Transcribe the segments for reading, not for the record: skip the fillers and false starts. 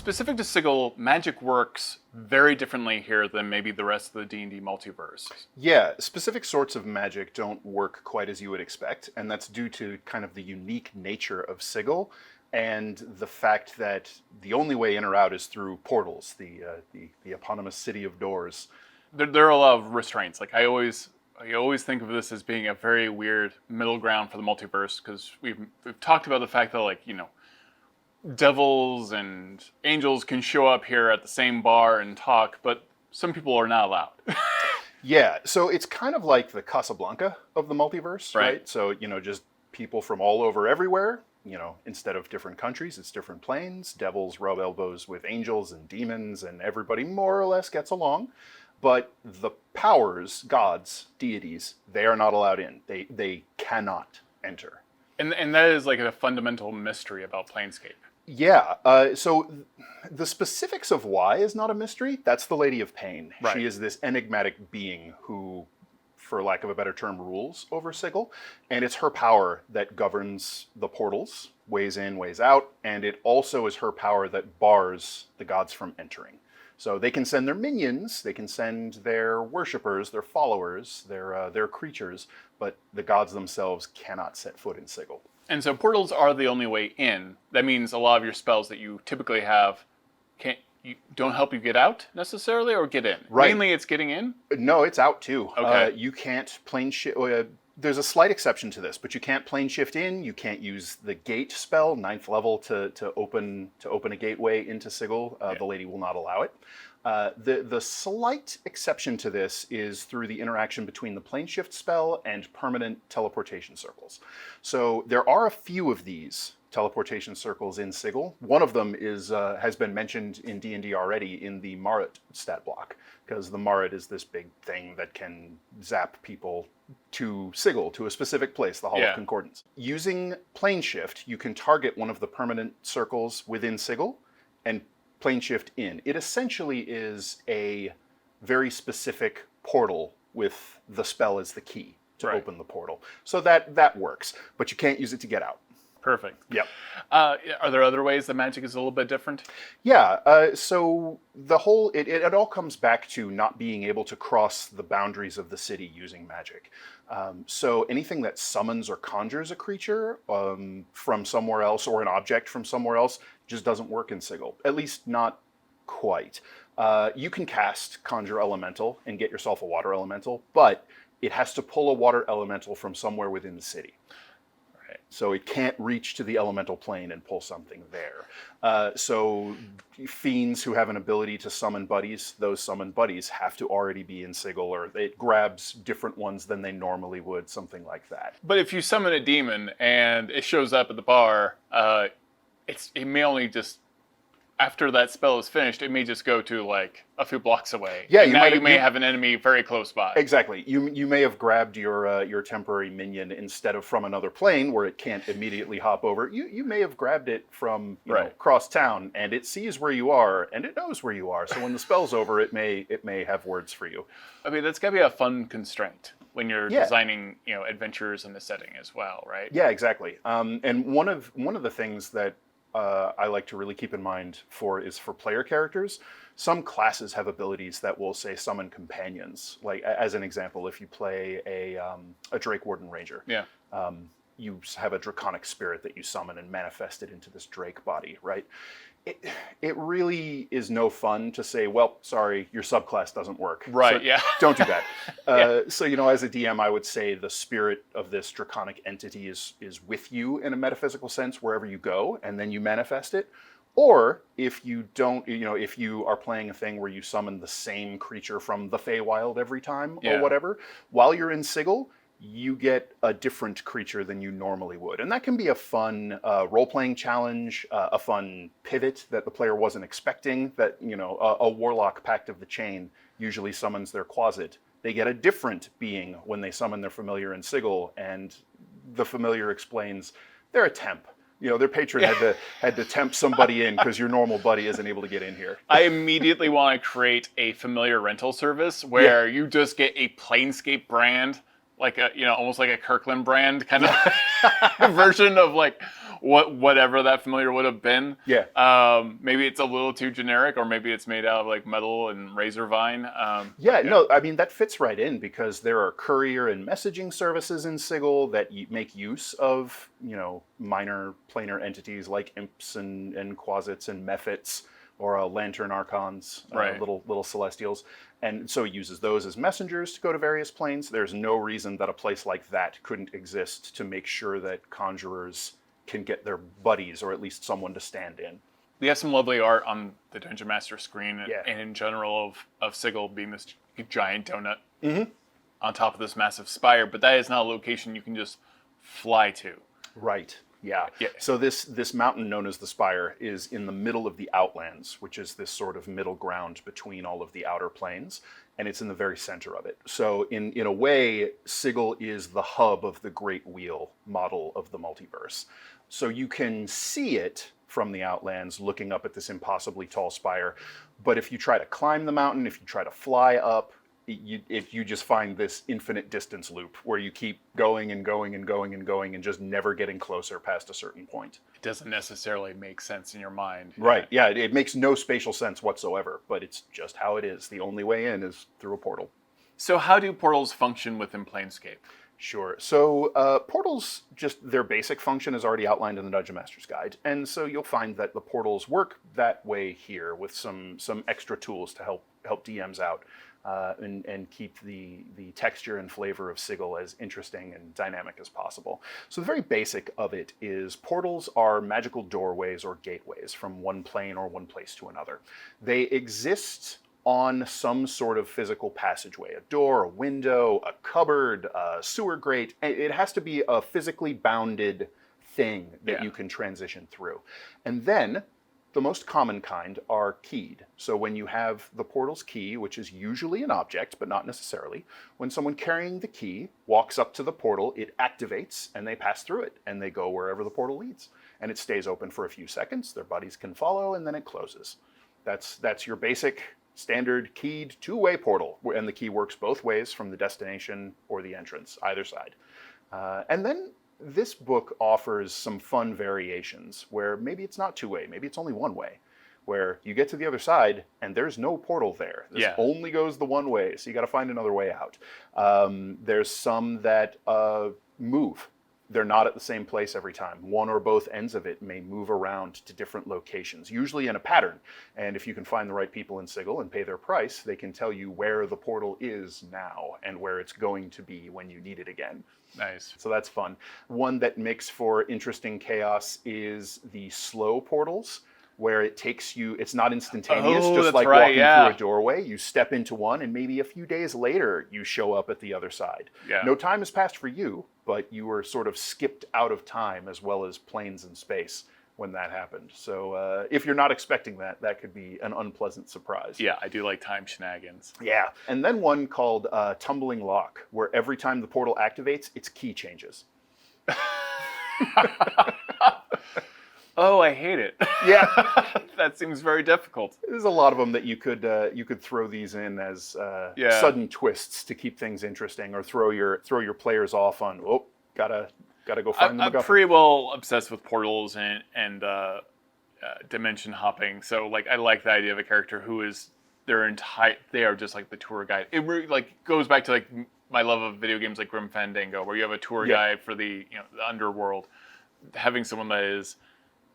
specific to Sigil, magic works very differently here than maybe the rest of the D&D multiverse. Yeah, specific sorts of magic don't work quite as you would expect, and that's due to kind of the unique nature of Sigil and the fact that the only way in or out is through portals, the eponymous city of doors. There are a lot of restraints. Like I always think of this as being a very weird middle ground for the multiverse, because we've talked about the fact that, like, devils and angels can show up here at the same bar and talk, but some people are not allowed. Yeah, so it's kind of like the Casablanca of the multiverse, right? So, just people from all over everywhere, instead of different countries, it's different planes. Devils rub elbows with angels and demons, and everybody more or less gets along. But the powers, gods, deities, they are not allowed in. They cannot enter. And that is like a fundamental mystery about Planescape. Yeah, so the specifics of why is not a mystery. That's the Lady of Pain. Right. She is this enigmatic being who, for lack of a better term, rules over Sigil. And it's her power that governs the portals, ways in, ways out. And it also is her power that bars the gods from entering. So they can send their minions, they can send their worshippers, their followers, their creatures, but the gods themselves cannot set foot in Sigil. And so portals are the only way in. That means a lot of your spells that you typically have don't help you get out necessarily, or get in. Right. Mainly it's getting in? No, it's out too. Okay. You can't plane shift. There's a slight exception to this, but you can't plane shift in. You can't use the gate spell, 9th level, to open a gateway into Sigil. The lady will not allow it. The slight exception to this is through the interaction between the plane shift spell and permanent teleportation circles. So there are a few of these teleportation circles in Sigil. One of them has been mentioned in D&D already in the Marit stat block, because the Marit is this big thing that can zap people to Sigil, to a specific place, the Hall of Concordance. Using plane shift, you can target one of the permanent circles within Sigil and plane shift in. It essentially is a very specific portal with the spell as the key to open the portal. So that works, but you can't use it to get out. Perfect. Yep. Are there other ways that magic is a little bit different? Yeah, so the whole, it all comes back to not being able to cross the boundaries of the city using magic. So anything that summons or conjures a creature from somewhere else, or an object from somewhere else, just doesn't work in Sigil. At least not quite. You can cast Conjure Elemental and get yourself a water elemental, but it has to pull a water elemental from somewhere within the city. So it can't reach to the elemental plane and pull something there. So fiends who have an ability to summon buddies, those summoned buddies have to already be in Sigil, or it grabs different ones than they normally would, something like that. But if you summon a demon and it shows up at the bar, it may only just, after that spell is finished, it may just go to like a few blocks away. Yeah, you may have an enemy very close by. Exactly. You may have grabbed your temporary minion instead of from another plane where it can't immediately hop over. You may have grabbed it from across town, and it sees where you are and it knows where you are. So when the spell's over, it may have words for you. I mean, that's gotta be a fun constraint when you're designing adventures in the setting as well, right? Yeah, exactly. And one of the things that I like to really keep in mind for player characters. Some classes have abilities that will, say, summon companions. Like, as an example, if you play a Drake Warden Ranger, you have a draconic spirit that you summon and manifest it into this Drake body, right? It really is no fun to say, well, sorry, your subclass doesn't work. Right, so don't do that. So, as a DM, I would say the spirit of this draconic entity is with you in a metaphysical sense wherever you go, and then you manifest it. Or if you don't, if you are playing a thing where you summon the same creature from the Feywild every time or whatever, while you're in Sigil, you get a different creature than you normally would. And that can be a fun role-playing challenge, a fun pivot that the player wasn't expecting, that, a warlock Pact of the Chain usually summons their Quasit. They get a different being when they summon their familiar in Sigil, and the familiar explains they're a temp. Their patron had to tempt somebody in because your normal buddy isn't able to get in here. I immediately want to create a familiar rental service where you just get a Planescape brand, like almost like a Kirkland brand kind of version of like, whatever that familiar would have been. Yeah. Maybe it's a little too generic, or maybe it's made out of like metal and razor vine. Yeah, no, I mean, that fits right in because there are courier and messaging services in Sigil that make use of, minor planar entities like imps and quasits and mephits or lantern archons, Right. little celestials. And so it uses those as messengers to go to various planes. There's no reason that a place like that couldn't exist to make sure that conjurers can get their buddies or at least someone to stand in. We have some lovely art on the Dungeon Master screen, Yeah. and in general of Sigil being this giant donut Mm-hmm. on top of this massive spire, but that is not a location you can just fly to. Right. Yeah. Yeah. So this mountain known as the Spire is in the middle of the Outlands, which is this sort of middle ground between all of the outer planes, and it's in the very center of it. So in a way, Sigil is the hub of the Great Wheel model of the multiverse. So you can see it from the Outlands looking up at this impossibly tall spire, but if you try to climb the mountain, if you try to fly up, you just find this infinite distance loop where you keep going and going and going and going and just never getting closer past a certain point. It doesn't necessarily make sense in your mind. Right, yeah, it makes no spatial sense whatsoever, but it's just how it is. The only way in is through a portal. So how do portals function within Planescape? Sure. So portals, just their basic function is already outlined in the Dungeon Master's Guide, and so you'll find that the portals work that way here with some extra tools to help DMs out. And keep the texture and flavor of Sigil as interesting and dynamic as possible. So the very basic of it is portals are magical doorways or gateways from one plane or one place to another. They exist on some sort of physical passageway, a door, a window, a cupboard, a sewer grate. It has to be a physically bounded thing that you can transition through. And then the most common kind are keyed. So when you have the portal's key, which is usually an object, but not necessarily, when someone carrying the key walks up to the portal, it activates and they pass through it and they go wherever the portal leads. And it stays open for a few seconds, their buddies can follow, and then it closes. That's your basic standard keyed two-way portal, and the key works both ways from the destination or the entrance, either side. And then this book offers some fun variations where maybe it's not two-way, maybe it's only one way, where you get to the other side and there's no portal there. This only goes the one way, so you got to find another way out. There's some that move. They're not at the same place every time. One or both ends of it may move around to different locations, usually in a pattern. And if you can find the right people in Sigil and pay their price, they can tell you where the portal is now and where it's going to be when you need it again. Nice. So that's fun. One that makes for interesting chaos is the slow portals, where it takes you, it's not instantaneous, just like walking through a doorway. You step into one and maybe a few days later you show up at the other side. Yeah. No time has passed for you, but you were sort of skipped out of time as well as planes and space when that happened. So if you're not expecting that, that could be an unpleasant surprise. Yeah, I do like time shenanigans. Yeah. And then one called Tumbling Lock, where every time the portal activates, its key changes. Oh, I hate it. Yeah. That seems very difficult. There's a lot of them that you could throw these in as sudden twists to keep things interesting, or throw your players off on, gotta go find them. I'm pretty well obsessed with portals and dimension hopping. So like I like the idea of a character who is they are just like the tour guide. It really like goes back to like my love of video games like Grim Fandango, where you have a tour guide for the the underworld. Having someone that is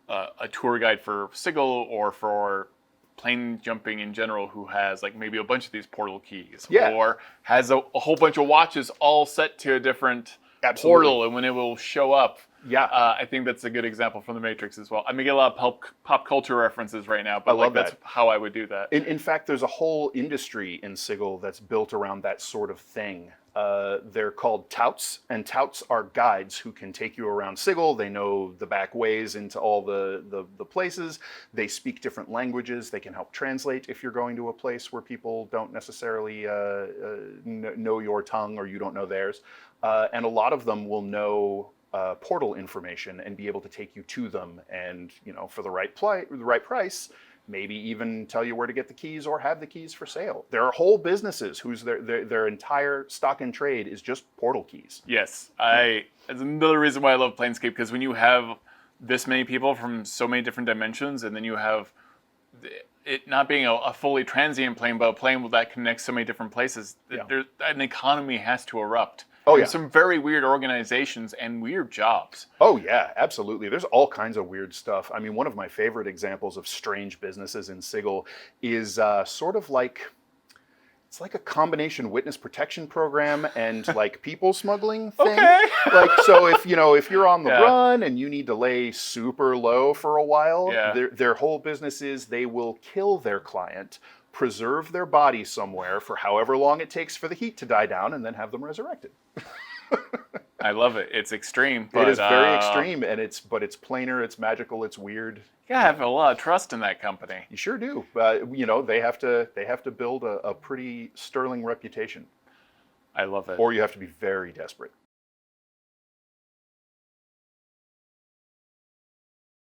a tour guide for Sigil or for plane jumping in general, who has like maybe a bunch of these portal keys, or has a whole bunch of watches all set to a different portal, and when it will show up. I think that's a good example from the Matrix as well. I'm making a lot of pop culture references right now, but that's how I would do that. In fact, there's a whole industry in Sigil that's built around that sort of thing. They're called touts, and touts are guides who can take you around Sigil. They know the back ways into all the places. They speak different languages. They can help translate if you're going to a place where people don't necessarily know your tongue or you don't know theirs. And a lot of them will know portal information and be able to take you to them, and for the right price, maybe even tell you where to get the keys or have the keys for sale. There are whole businesses whose their entire stock and trade is just portal keys. Yes, that's another reason why I love Planescape, because when you have this many people from so many different dimensions, and then you have it not being a fully transient plane, but a plane that connects so many different places. Yeah. An economy has to erupt. Oh, And yeah. some very weird organizations and weird jobs. Oh yeah, absolutely. There's all kinds of weird stuff. I mean, one of my favorite examples of strange businesses in Sigil is sort of like it's like a combination witness protection program and like people smuggling thing. Okay. Like so, if you're on the Yeah. run and you need to lay super low for a while, Yeah. their whole business is they will kill their client, preserve their body somewhere for however long it takes for the heat to die down, and then have them resurrected. I love it. It's extreme, but It is very extreme, and it's planar, it's magical, it's weird. You gotta have a lot of trust in that company. You sure do. They have to build a pretty sterling reputation, I love it. or you have to be very desperate.